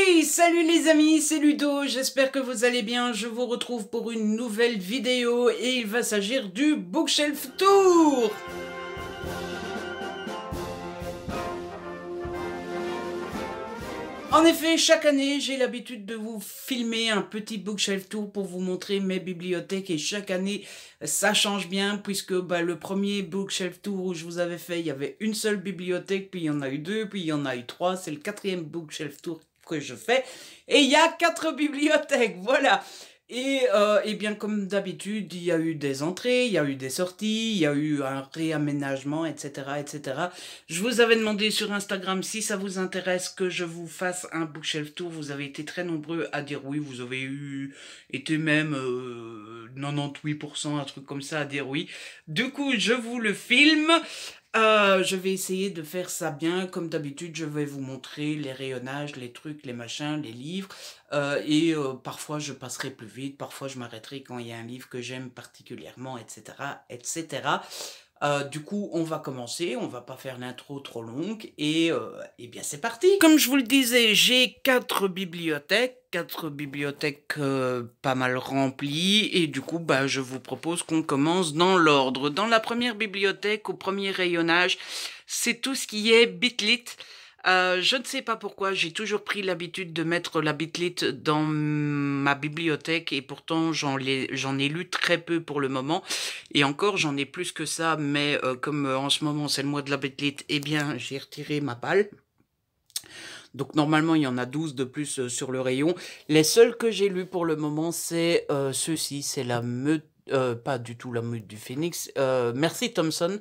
Hey, salut les amis, c'est Ludo, j'espère que vous allez bien, je vous retrouve pour une nouvelle vidéo et il va s'agir du Bookshelf Tour. En effet, chaque année, j'ai l'habitude de vous filmer un petit Bookshelf Tour pour vous montrer mes bibliothèques et chaque année, ça change bien puisque le premier Bookshelf Tour où je vous avais fait, il y avait une seule bibliothèque, puis il y en a eu deux, puis il y en a eu trois, c'est le quatrième Bookshelf Tour que je fais et il y a 4 bibliothèques, voilà. Et bien comme d'habitude, il y a eu des entrées, il y a eu des sorties, il y a eu un réaménagement, etc., etc. Je vous avais demandé sur Instagram si ça vous intéresse que je vous fasse un bookshelf tour. Vous avez été très nombreux à dire oui. Vous avez été même 98%, un truc comme ça, à dire oui. Du coup, je vous le filme. Je vais essayer de faire ça bien. Comme d'habitude, je vais vous montrer les rayonnages, les trucs, les machins, les livres. Parfois, je passerai plus vite. Parfois, je m'arrêterai quand il y a un livre que j'aime particulièrement, etc., etc. Du coup, on va commencer, on va pas faire l'intro trop longue, et bien c'est parti. Comme je vous le disais, j'ai 4 bibliothèques pas mal remplies, et du coup, je vous propose qu'on commence dans l'ordre. Dans la première bibliothèque, au premier rayonnage, c'est tout ce qui est Bitlit. Je ne sais pas pourquoi, j'ai toujours pris l'habitude de mettre la Bitlit dans ma bibliothèque et pourtant j'en ai lu très peu pour le moment. Et encore, j'en ai plus que ça, mais comme en ce moment c'est le mois de la Bitlit, eh bien j'ai retiré ma palle. Donc normalement il y en a 12 de plus sur le rayon. Les seuls que j'ai lus pour le moment c'est ceux-ci, c'est la meute, pas du tout la meute du Phénix, Merci Thompson.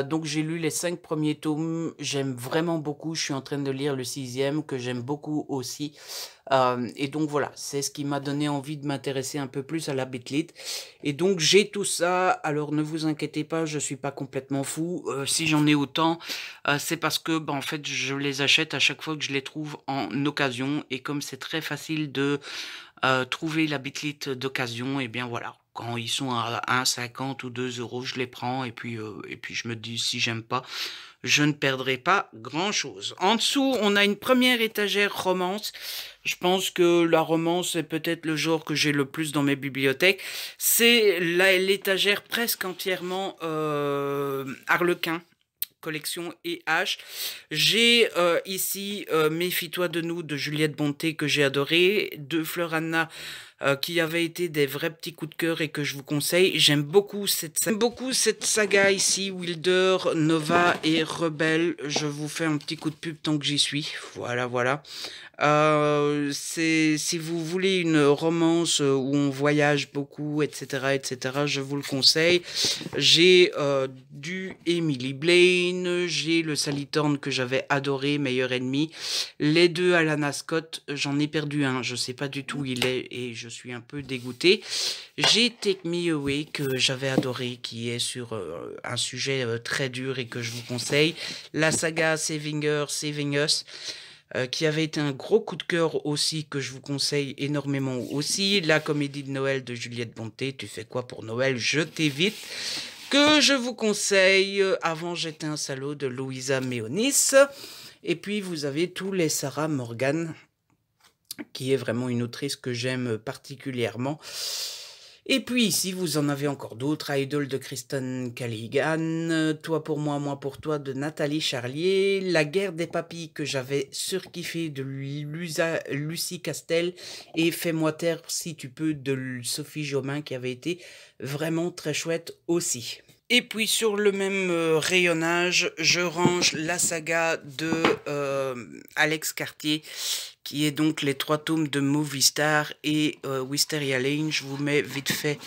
Donc j'ai lu les 5 premiers tomes, j'aime vraiment beaucoup, je suis en train de lire le 6e que j'aime beaucoup aussi. Et donc voilà, c'est ce qui m'a donné envie de m'intéresser un peu plus à la Bitlit. Et donc j'ai tout ça, alors ne vous inquiétez pas, je suis pas complètement fou. Si j'en ai autant, c'est parce que en fait je les achète à chaque fois que je les trouve en occasion. Et comme c'est très facile de trouver la Bitlit d'occasion, et bien voilà. Quand ils sont à 1,50 ou 2 euros, je les prends et puis je me dis si j'aime pas, je ne perdrai pas grand-chose. En dessous, on a une première étagère romance. Je pense que la romance est peut-être le genre que j'ai le plus dans mes bibliothèques. C'est l'étagère presque entièrement Harlequin. Collection H. J'ai ici Méfie-toi de nous de Juliette Bonté que j'ai adoré, de Fleur Anna qui avait été des vrais petits coups de cœur et que je vous conseille. J'aime beaucoup cette saga ici, Wilder, Nova et Rebelle. Je vous fais un petit coup de pub tant que j'y suis. Voilà, voilà. Si vous voulez une romance où on voyage beaucoup, etc., etc., je vous le conseille. J'ai du Emily Blaine, j'ai le Sally Thorne que j'avais adoré, Meilleur ennemi. Les deux Alana Scott, j'en ai perdu un, je sais pas du tout où il est et je suis un peu dégoûté. J'ai Take Me Away que j'avais adoré, qui est sur un sujet très dur et que je vous conseille. La saga Saving Her, Saving Us. Qui avait été un gros coup de cœur aussi, que je vous conseille énormément aussi. La comédie de Noël de Juliette Bonté, Tu fais quoi pour Noël, je t'évite, que je vous conseille. Avant j'étais un salaud de Louisa Meonis. Et puis vous avez tous les Sarah Morgan, qui est vraiment une autrice que j'aime particulièrement. Et puis ici, vous en avez encore d'autres. Idol de Kristen Callaghan, Toi pour moi pour toi de Nathalie Charlier, La guerre des papilles que j'avais surkiffé de Lucie Castel et Fais-moi taire si tu peux de Sophie Jomain qui avait été vraiment très chouette aussi. Et puis sur le même rayonnage, je range la saga de Alex Cartier, qui est donc les 3 tomes de Movie Star et Wisteria Lane. Je vous mets vite fait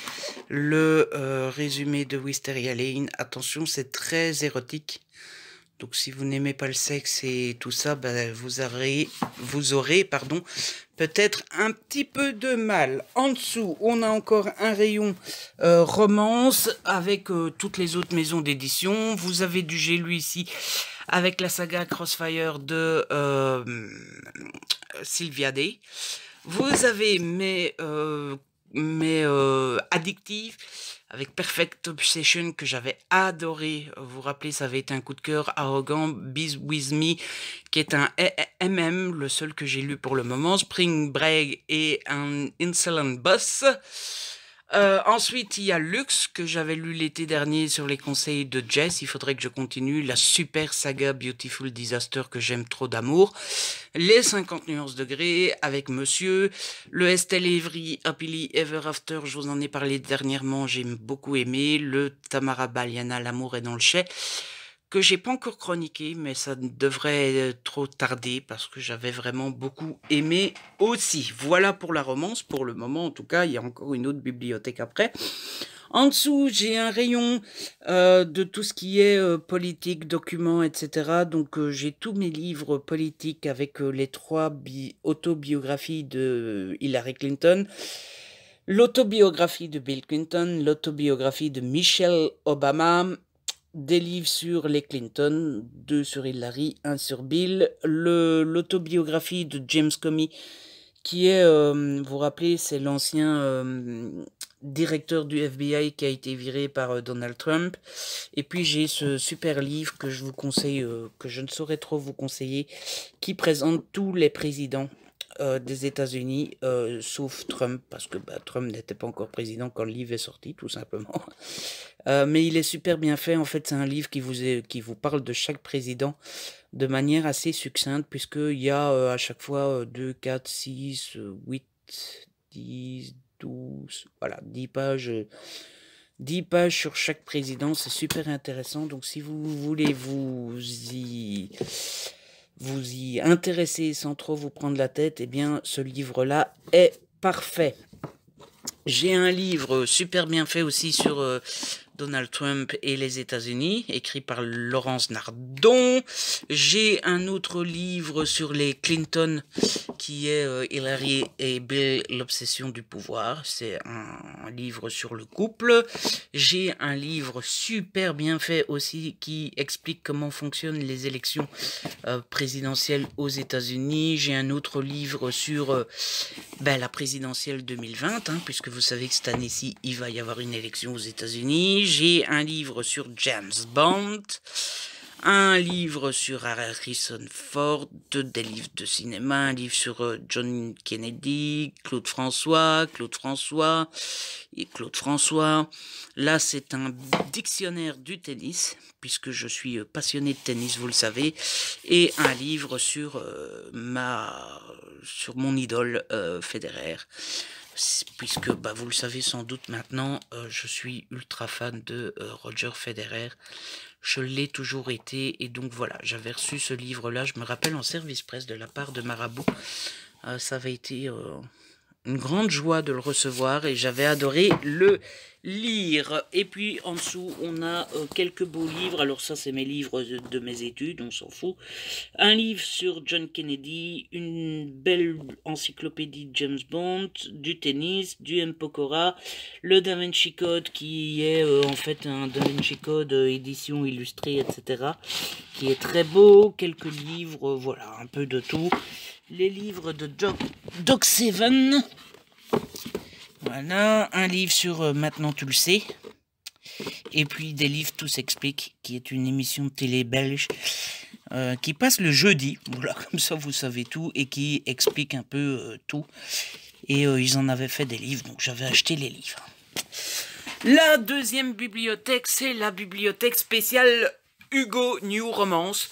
le résumé de Wisteria Lane. Attention, c'est très érotique. Donc si vous n'aimez pas le sexe et tout ça, vous aurez peut-être un petit peu de mal. En dessous, on a encore un rayon romance avec toutes les autres maisons d'édition. Vous avez du J'ai lu ici avec la saga Crossfire de Sylvia Day. Vous avez mes addictives avec Perfect Obsession que j'avais adoré. Vous vous rappelez, ça avait été un coup de cœur. Arrogant, Be With Me, qui est un MM, le seul que j'ai lu pour le moment. Spring Break et un Insolent Boss. Ensuite, il y a Lux, que j'avais lu l'été dernier sur les conseils de Jess. Il faudrait que je continue. La super saga Beautiful Disaster que j'aime trop d'amour. Les 50 nuances degrés avec Monsieur. Le Estelle Avery Happily Ever After, je vous en ai parlé dernièrement, j'ai beaucoup aimé. Le Tamara Baliana, L'amour est dans le chai, que j'ai pas encore chroniqué, mais ça ne devrait trop tarder parce que j'avais vraiment beaucoup aimé aussi. Voilà pour la romance, pour le moment en tout cas, il y a encore une autre bibliothèque après. En dessous, j'ai un rayon de tout ce qui est politique, documents, etc. Donc j'ai tous mes livres politiques avec les 3 autobiographies de Hillary Clinton, l'autobiographie de Bill Clinton, l'autobiographie de Michelle Obama, des livres sur les Clinton, 2 sur Hillary, 1 sur Bill, l'autobiographie de James Comey, qui est, vous vous rappelez, c'est l'ancien directeur du FBI qui a été viré par Donald Trump. Et puis j'ai ce super livre que je vous conseille, que je ne saurais trop vous conseiller, qui présente tous les présidents des États-Unis, sauf Trump, parce que Trump n'était pas encore président quand le livre est sorti, tout simplement. Mais il est super bien fait. En fait, c'est un livre qui vous parle de chaque président de manière assez succincte, puisqu'il y a à chaque fois 2, 4, 6, 8, 10, 12, voilà, 10 pages. 10 pages sur chaque président, c'est super intéressant. Donc si vous voulez vous y intéresser sans trop vous prendre la tête, eh bien ce livre-là est parfait. J'ai un livre super bien fait aussi sur Donald Trump et les États-Unis, écrit par Laurence Nardon. J'ai un autre livre sur les Clinton, qui est Hillary et Bill, l'obsession du pouvoir. C'est un livre sur le couple. J'ai un livre super bien fait aussi qui explique comment fonctionnent les élections présidentielles aux États-Unis. J'ai un autre livre sur la présidentielle 2020, puisque vous savez que cette année-ci, il va y avoir une élection aux États-Unis. J'ai un livre sur James Bond, un livre sur Harrison Ford, des livres de cinéma, un livre sur John Kennedy, Claude François. Là, c'est un dictionnaire du tennis, puisque je suis passionné de tennis, vous le savez, et un livre sur mon idole Federer. Puisque vous le savez sans doute maintenant, je suis ultra fan de Roger Federer. Je l'ai toujours été, et donc voilà, j'avais reçu ce livre-là, je me rappelle, en service presse de la part de Marabout. Ça avait été une grande joie de le recevoir et j'avais adoré le lire. Et puis en dessous, on a quelques beaux livres. Alors ça, c'est mes livres de mes études, on s'en fout. Un livre sur John Kennedy, une belle encyclopédie de James Bond, du tennis, du M. Pokora, le Da Vinci Code qui est en fait un Da Vinci Code édition illustrée, etc. qui est très beau, quelques livres, voilà, un peu de tout. Les livres de Doc Seven. Voilà, un livre sur Maintenant tu le sais. Et puis des livres Tout s'explique, qui est une émission de télé belge qui passe le jeudi. Voilà, comme ça vous savez tout et qui explique un peu tout. Et ils en avaient fait des livres, donc j'avais acheté les livres. La deuxième bibliothèque, c'est la bibliothèque spéciale Hugo New Romance.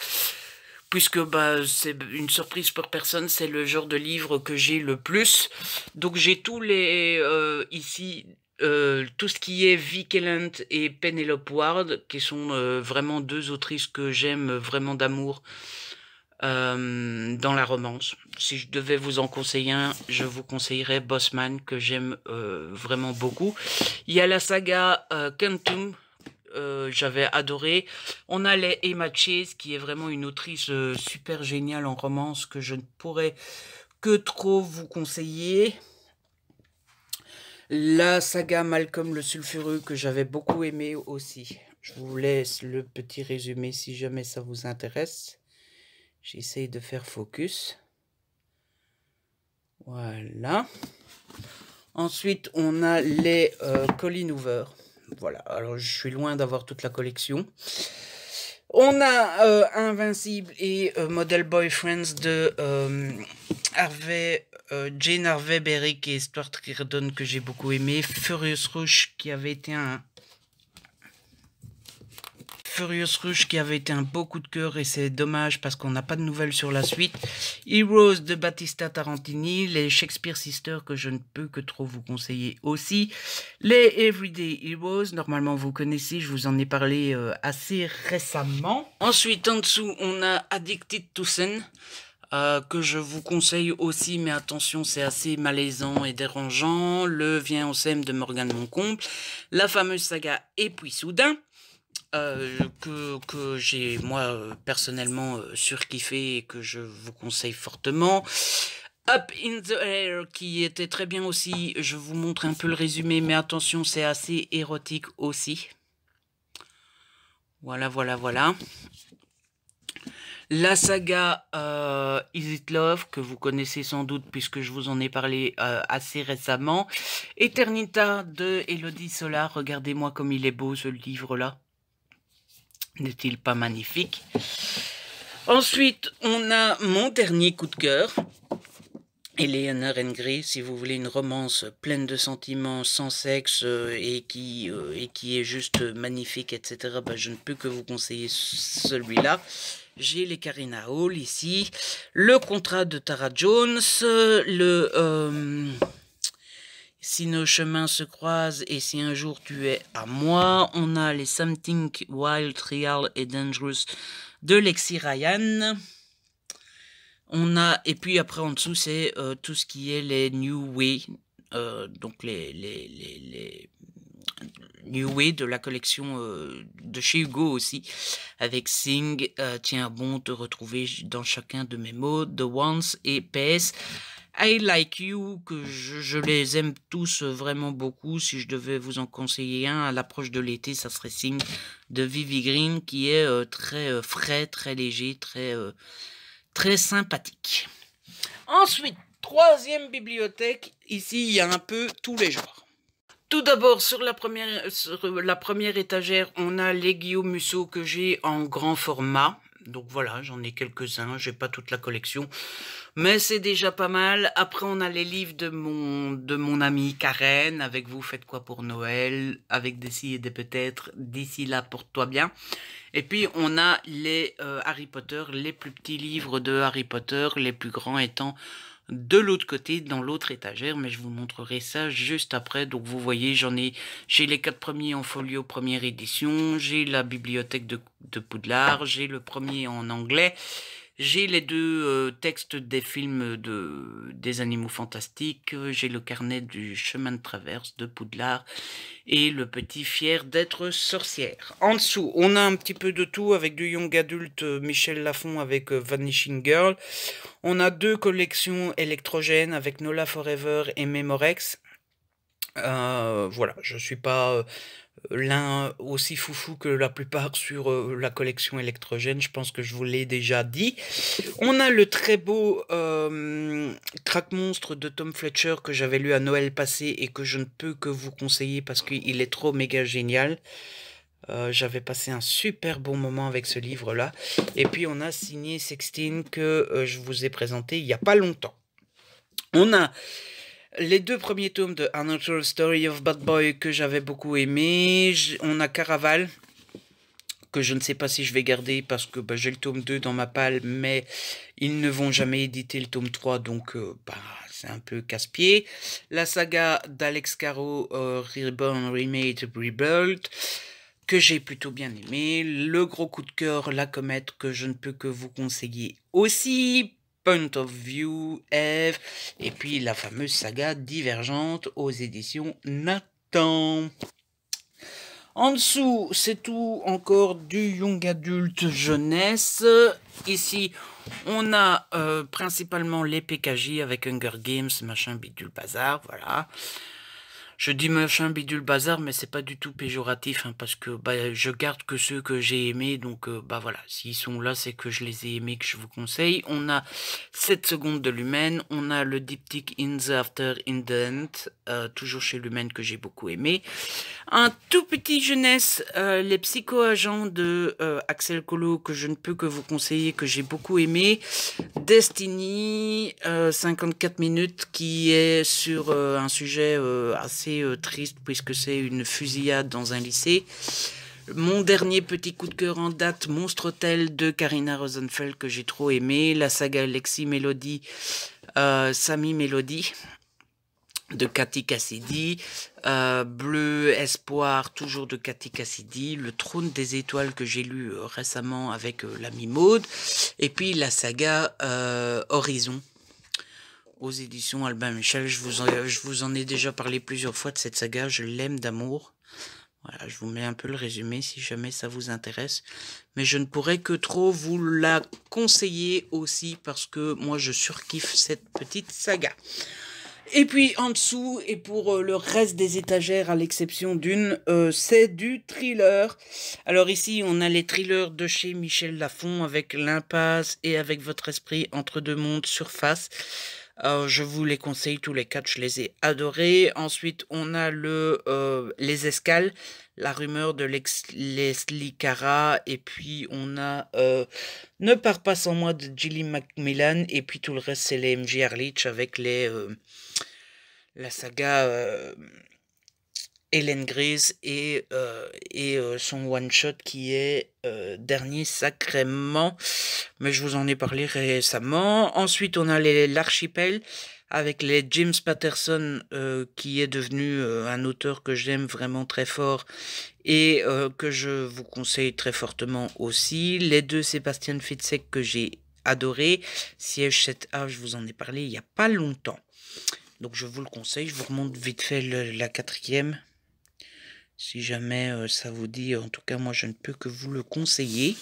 Puisque c'est une surprise pour personne, c'est le genre de livre que j'ai le plus. Donc j'ai tous les ici, tout ce qui est Vic Elland et Penelope Ward, qui sont vraiment 2 autrices que j'aime vraiment d'amour dans la romance. Si je devais vous en conseiller un, je vous conseillerais Bossman, que j'aime vraiment beaucoup. Il y a la saga Quantum, j'avais adoré. On a les Emma Chase, qui est vraiment une autrice super géniale en romance que je ne pourrais que trop vous conseiller. La saga Malcolm le sulfureux, que j'avais beaucoup aimé aussi. Je vous laisse le petit résumé si jamais ça vous intéresse. J'essaye de faire focus. Voilà. Ensuite, on a les Colleen Hoover. Voilà, alors je suis loin d'avoir toute la collection. On a Invincible et Model Boyfriends de Jane Harvey Berrick et Stuart Reardon que j'ai beaucoup aimé. Furious Rush qui avait été un beau coup de cœur et c'est dommage parce qu'on n'a pas de nouvelles sur la suite. Heroes de Battista Tarantini, les Shakespeare Sisters que je ne peux que trop vous conseiller aussi. Les Everyday Heroes, normalement vous connaissez, je vous en ai parlé assez récemment. Ensuite en dessous on a Addicted to Sin. Que je vous conseille aussi, mais attention, c'est assez malaisant et dérangeant. Le Viens au SEM de Morgane Moncomble, la fameuse saga Et puis soudain, que j'ai moi personnellement surkiffé et que je vous conseille fortement. Up in the Air qui était très bien aussi, je vous montre un peu le résumé, mais attention, c'est assez érotique aussi. Voilà, voilà, voilà. La saga Is It Love, que vous connaissez sans doute puisque je vous en ai parlé assez récemment. Eternita de Elodie Solar, regardez-moi comme il est beau ce livre-là. N'est-il pas magnifique? Ensuite, on a mon dernier coup de cœur. Eleanor and Gray, si vous voulez une romance pleine de sentiments, sans sexe et qui est juste magnifique, etc. Bah, je ne peux que vous conseiller celui-là. J'ai les Karina Hall ici, le contrat de Tara Jones, si nos chemins se croisent et si un jour tu es à moi, on a les Something Wild, Real et Dangerous de Lexi Ryan. On a, et puis après en dessous, c'est tout ce qui est les New Way, donc les New Way de la collection de chez Hugo aussi, avec Sing, Tiens bon te retrouver dans chacun de mes mots, The Ones et PS. I Like You, que je les aime tous vraiment beaucoup. Si je devais vous en conseiller un à l'approche de l'été, ça serait Sing de Vivi Green, qui est très frais, très léger, très sympathique. Ensuite, troisième bibliothèque, ici il y a un peu tous les genres. Tout d'abord, sur la première étagère, on a les Guillaume Musso que j'ai en grand format. Donc voilà, j'en ai quelques-uns, j'ai pas toute la collection, mais c'est déjà pas mal. Après, on a les livres de mon amie Karen, avec Vous faites quoi pour Noël, avec des si et des peut-être, D'ici là, porte-toi bien. Et puis, on a les Harry Potter, les plus petits livres de Harry Potter, les plus grands étant de l'autre côté, dans l'autre étagère, mais je vous montrerai ça juste après. Donc vous voyez, j'ai les 4 premiers en folio première édition, j'ai la bibliothèque de Poudlard, j'ai le premier en anglais, j'ai les 2 textes des films des animaux fantastiques, j'ai le carnet du chemin de traverse de Poudlard et le petit fier d'être sorcière. En dessous, on a un petit peu de tout avec du young adulte Michel Lafon avec Vanishing Girl. On a 2 collections électrogènes avec Nola Forever et Memorex. Voilà, je suis pas l'un aussi foufou que la plupart sur la collection électrogène, je pense que je vous l'ai déjà dit. On a le très beau Crack Monstre de Tom Fletcher que j'avais lu à Noël passé et que je ne peux que vous conseiller parce qu'il est trop méga génial. J'avais passé un super bon moment avec ce livre-là. Et puis on a signé Sextine que je vous ai présenté il n'y a pas longtemps. On a les 2 premiers tomes de Unnatural Story of Bad Boy que j'avais beaucoup aimé. On a Caraval, que je ne sais pas si je vais garder parce que j'ai le tome 2 dans ma palle, mais ils ne vont jamais éditer le tome 3, donc c'est un peu casse-pied. La saga d'Alex Caro, Reborn, Remade, Rebuilt, que j'ai plutôt bien aimé. Le gros coup de cœur, La Comète, que je ne peux que vous conseiller aussi. Point of View, Eve, et puis la fameuse saga Divergente aux éditions Nathan. En dessous, c'est tout encore du young adulte jeunesse. Ici, on a principalement les PKJ avec Hunger Games, machin bidule bazar, voilà. Je dis machin bidule bazar, mais c'est pas du tout péjoratif, hein, parce que bah, je garde que ceux que j'ai aimés, donc bah voilà, s'ils sont là, c'est que je les ai aimés, que je vous conseille. On a 7 secondes de Lumen, on a le diptyque In the After Indent, toujours chez Lumen que j'ai beaucoup aimé. Un tout petit jeunesse, les psycho-agents de Axel Colo, que je ne peux que vous conseiller, que j'ai beaucoup aimé. Destiny, 54 minutes, qui est sur un sujet assez triste, puisque c'est une fusillade dans un lycée. Mon dernier petit coup de cœur en date, Monstre Hotel de Karina Rosenfeld, que j'ai trop aimé. La saga Lexi Melody, Sami Melody de Cathy Cassidy, Bleu Espoir, toujours de Cathy Cassidy, Le Trône des Étoiles que j'ai lu récemment avec l'ami Maude, et puis la saga Horizon, aux éditions Albin Michel. Je vous en ai déjà parlé plusieurs fois de cette saga, je l'aime d'amour. Voilà, je vous mets un peu le résumé si jamais ça vous intéresse. Mais je ne pourrais que trop vous la conseiller aussi parce que moi je surkiffe cette petite saga. Et puis en dessous, et pour le reste des étagères, à l'exception d'une, c'est du thriller. Alors ici, on a les thrillers de chez Michel Lafon avec L'Impasse et Avec votre esprit entre deux mondes surface. Je vous les conseille tous les quatre, je les ai adorés. Ensuite, on a Les Escales, La rumeur de Leslie Cara. Et puis, on a Ne pars pas sans moi de Gilly Macmillan. Et puis, tout le reste, c'est les MJ Harlich avec la saga Hélène Grise et son one-shot qui est Dernier Sacrement, mais je vous en ai parlé récemment. Ensuite, on a l'Archipel avec les James Patterson, qui est devenu un auteur que j'aime vraiment très fort et que je vous conseille très fortement aussi. Les deux Sébastien Fitzek que j'ai adoré, Siège 7A, je vous en ai parlé il n'y a pas longtemps. Donc je vous le conseille, je vous remonte vite fait la quatrième. Si jamais ça vous dit, en tout cas moi je ne peux que vous le conseiller.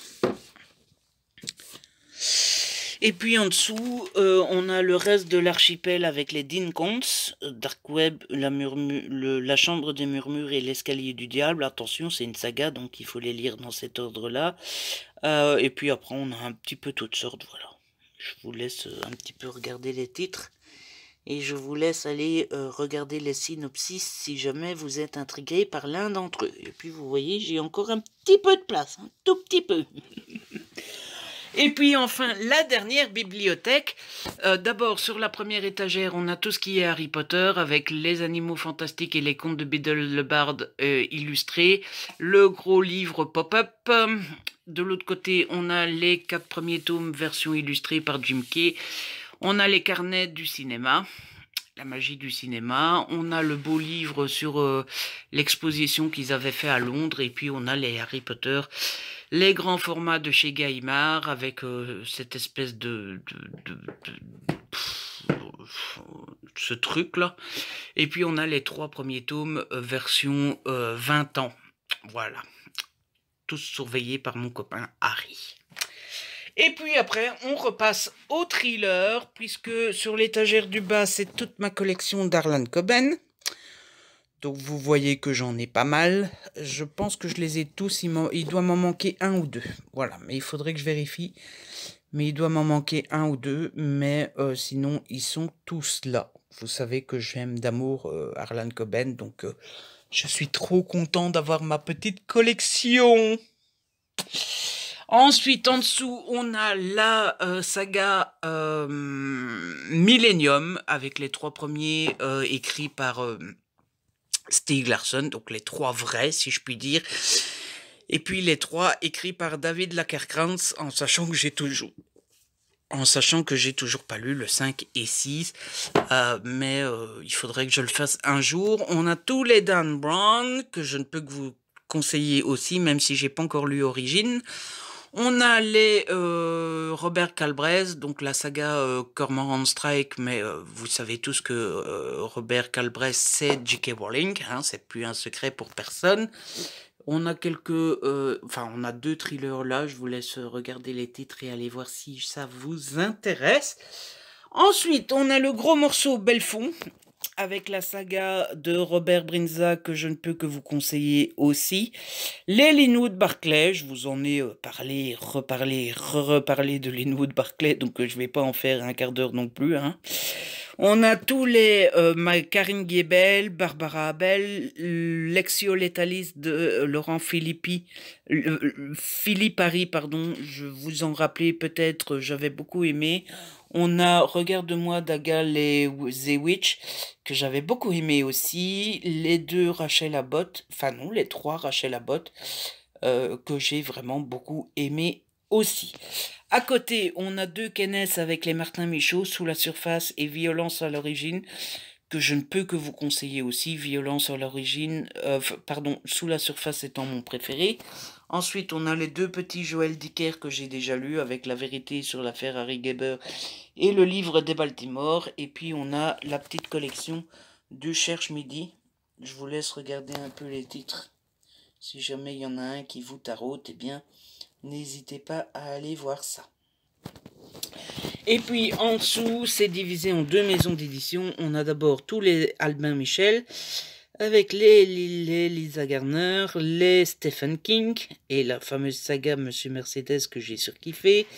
Et puis en dessous, on a le reste de l'archipel avec les Dean Koontz, Dark Web, la Chambre des Murmures et l'Escalier du Diable. Attention, c'est une saga, donc il faut les lire dans cet ordre-là. Et puis après, on a un petit peu toutes sortes, voilà. Je vous laisse un petit peu regarder les titres. Et je vous laisse aller regarder les synopsis si jamais vous êtes intrigué par l'un d'entre eux. Et puis vous voyez, j'ai encore un petit peu de place, un tout petit peu. Et puis enfin, la dernière bibliothèque. D'abord, sur la première étagère, on a tout ce qui est Harry Potter, avec les animaux fantastiques et les contes de Biddle le Bard illustrés. Le gros livre pop-up. De l'autre côté, on a les 4 premiers tomes, version illustrée par Jim Kay. On a les carnets du cinéma, la magie du cinéma. On a le beau livre sur l'exposition qu'ils avaient fait à Londres. Et puis on a les Harry Potter, les grands formats de chez Gallimard avec cette espèce ce truc là. Et puis on a les 3 premiers tomes version 20 ans. Voilà. Tous surveillés par mon copain Harry. Et puis après, on repasse au thriller, puisque sur l'étagère du bas, c'est toute ma collection d'Harlan Coben. Donc vous voyez que j'en ai pas mal. Je pense que je les ai tous, il doit m'en manquer un ou deux. Voilà, mais il faudrait que je vérifie. Mais il doit m'en manquer un ou deux, mais sinon, ils sont tous là. Vous savez que j'aime d'amour Harlan Coben, donc je suis trop content d'avoir ma petite collection. Ensuite, en dessous, on a la saga Millennium, avec les 3 premiers écrits par Stieg Larsson, donc les 3 vrais, si je puis dire. Et puis les 3 écrits par David Lagercrantz, en sachant que j'ai toujours pas lu le 5 et 6, mais il faudrait que je le fasse un jour. On a tous les Dan Brown, que je ne peux que vous conseiller aussi, même si j'ai pas encore lu Origine. On a les Robert Galbraith, donc la saga Cormoran Strike, mais vous savez tous que Robert Galbraith c'est J.K. Rowling, hein, c'est plus un secret pour personne. On a on a 2 thrillers là, je vous laisse regarder les titres et aller voir si ça vous intéresse. Ensuite, on a le gros morceau Belfond, avec la saga de Robert Brinza que je ne peux que vous conseiller aussi. Les Linwood Barclay, je vous en ai parlé, reparlé de Linwood Barclay, donc je vais pas en faire un quart d'heure non plus. Hein. On a tous les Karine Giebel, Barbara Abel, Lexio Letalis de Laurent Philippe Harry, pardon, je vous en rappelais peut-être, j'avais beaucoup aimé. On a Regarde-moi d'Agal et The Witch, que j'avais beaucoup aimé aussi. Les deux Rachel Abbott, enfin non, les trois Rachel Abbott, que j'ai vraiment beaucoup aimé aussi. À côté, on a deux Kenneth avec les Martin Michaud, Sous la surface et Violence à l'origine, que je ne peux que vous conseiller aussi. Violence à l'origine, pardon, Sous la surface étant mon préféré. Ensuite, on a les deux petits Joël Dicker que j'ai déjà lus, avec La vérité sur l'affaire Harry Geber et le livre des Baltimore. Et puis, on a la petite collection du Cherche Midi. Je vous laisse regarder un peu les titres. Si jamais il y en a un qui vous taraude, eh bien, n'hésitez pas à aller voir ça. Et puis en dessous, c'est divisé en deux maisons d'édition. On a d'abord tous les Albin Michel, avec les Lisa Garner, les Stephen King, et la fameuse saga Monsieur Mercedes que j'ai surkiffé,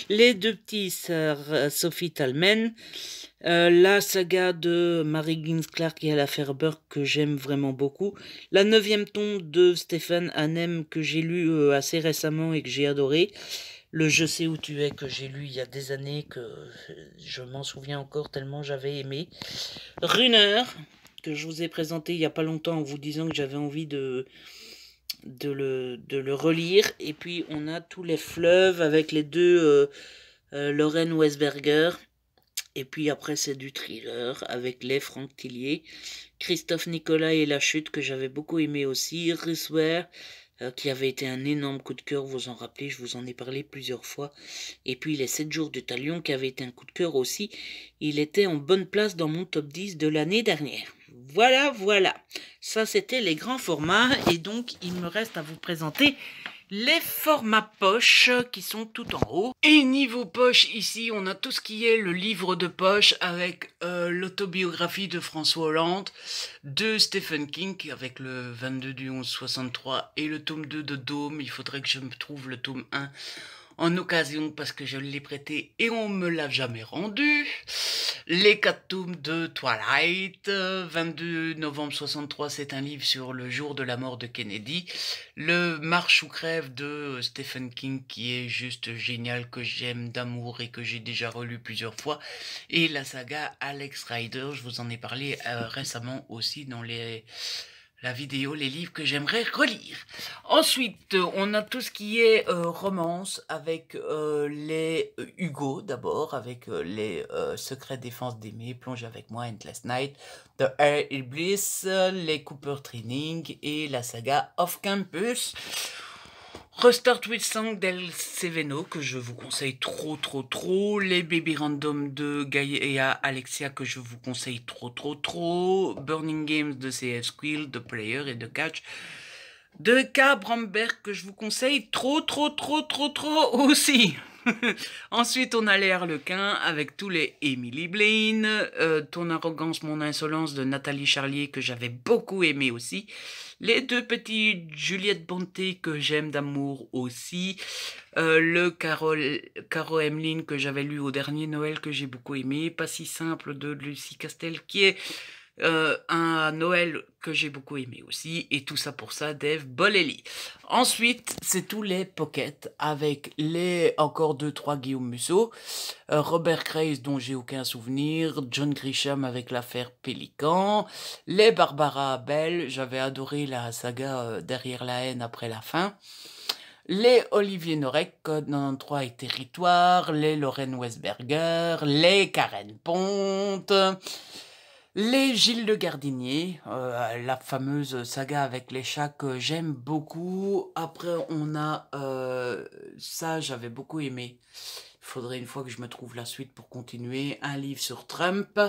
les deux petits sœurs Sophie Talman, la saga de Mary Gibbs Clark et l'affaire Burke que j'aime vraiment beaucoup, la 9e tome de Stephen Hanem que j'ai lu assez récemment et que j'ai adoré, le Je sais où tu es que j'ai lu il y a des années, que je m'en souviens encore tellement j'avais aimé, Runner que je vous ai présenté il n'y a pas longtemps en vous disant que j'avais envie de le relire, et puis on a tous les fleuves avec les deux Lauren Weisberger. Et puis après, c'est du thriller avec les Franck Tillier, Christophe Nicolas et La Chute, que j'avais beaucoup aimé aussi, Rhys Ware, qui avait été un énorme coup de cœur, vous en rappelez, je vous en ai parlé plusieurs fois. Et puis les 7 jours de Talion, qui avait été un coup de cœur aussi. Il était en bonne place dans mon top 10 de l'année dernière. Voilà, voilà. Ça, c'était les grands formats. Et donc, il me reste à vous présenter les formats poche qui sont tout en haut. Et niveau poche, ici, on a tout ce qui est le livre de poche avec l'autobiographie de François Hollande, de Stephen King avec le 22/11/63 et le tome 2 de Dôme. Il faudrait que je me trouve le tome 1 en occasion parce que je l'ai prêté et on me l'a jamais rendu. Les 4 tomes de Twilight, 22 novembre 63, c'est un livre sur le jour de la mort de Kennedy. Le Marche ou crève de Stephen King qui est juste génial, que j'aime d'amour et que j'ai déjà relu plusieurs fois. Et la saga Alex Rider, je vous en ai parlé récemment aussi dans la vidéo, les livres que j'aimerais relire. Ensuite, on a tout ce qui est romance avec les Hugo d'abord, avec les Secrets défense d'aimer, Plonge avec moi, Endless Night, The Air is Bliss, les Cooper Training et la saga Off Campus. Restart with Song del Seveno que je vous conseille trop, les Baby Random de Gaia Alexia que je vous conseille trop, Burning Games de CF Squill, de Player et de Catch de K. Bramberg que je vous conseille trop aussi. Ensuite, on a les Harlequins avec tous les Emily Blaine, Ton arrogance, mon insolence de Nathalie Charlier que j'avais beaucoup aimé aussi. Les deux petits Juliette Bonté que j'aime d'amour aussi. Le Caro Emeline que j'avais lu au dernier Noël que j'ai beaucoup aimé. Pas si simple de Lucie Castel qui est un Noël que j'ai beaucoup aimé aussi, et tout ça pour ça Dave Bolelli. Ensuite, c'est tous les pockets avec les encore 2-3 Guillaume Musso, Robert Grace dont j'ai aucun souvenir, John Grisham avec l'affaire Pélican, les Barbara Abel, j'avais adoré la saga Derrière la haine après la fin, les Olivier Norek, Code 93 et Territoire, les Lorraine Weisberger, les Karen Ponte, les Gilles de Gardinier, la fameuse saga avec les chats que j'aime beaucoup. Après, on a ça, j'avais beaucoup aimé. Il faudrait une fois que je me trouve la suite pour continuer. Un livre sur Trump,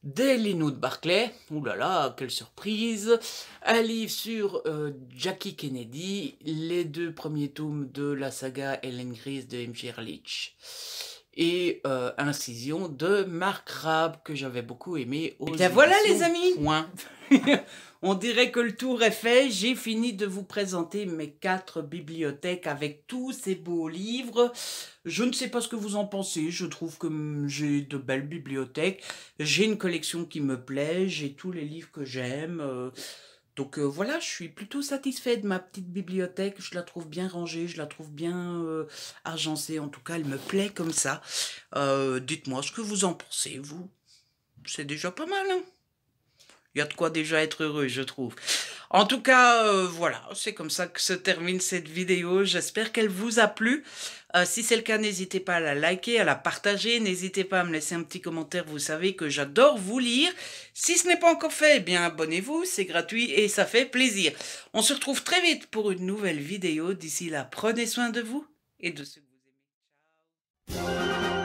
des Linwood Barclay, oulala, quelle surprise. Un livre sur Jackie Kennedy, les 2 premiers tomes de la saga Ellen Grise de M.J. Leach. et Incision de Marc Rabe, que j'avais beaucoup aimé aux bien voilà les éditions amis. Point. On dirait que le tour est fait. J'ai fini de vous présenter mes 4 bibliothèques avec tous ces beaux livres. Je ne sais pas ce que vous en pensez. Je trouve que j'ai de belles bibliothèques. J'ai une collection qui me plaît. J'ai tous les livres que j'aime. Donc voilà, je suis plutôt satisfait de ma petite bibliothèque. Je la trouve bien rangée, je la trouve bien agencée. En tout cas, elle me plaît comme ça. Dites-moi ce que vous en pensez, vous. C'est déjà pas mal, hein? Il y a de quoi déjà être heureux, je trouve. En tout cas, voilà, c'est comme ça que se termine cette vidéo. J'espère qu'elle vous a plu. Si c'est le cas, n'hésitez pas à la liker, à la partager. N'hésitez pas à me laisser un petit commentaire. Vous savez que j'adore vous lire. Si ce n'est pas encore fait, eh bien abonnez-vous. C'est gratuit et ça fait plaisir. On se retrouve très vite pour une nouvelle vidéo. D'ici là, prenez soin de vous et de ceux que vous aimez. Ciao.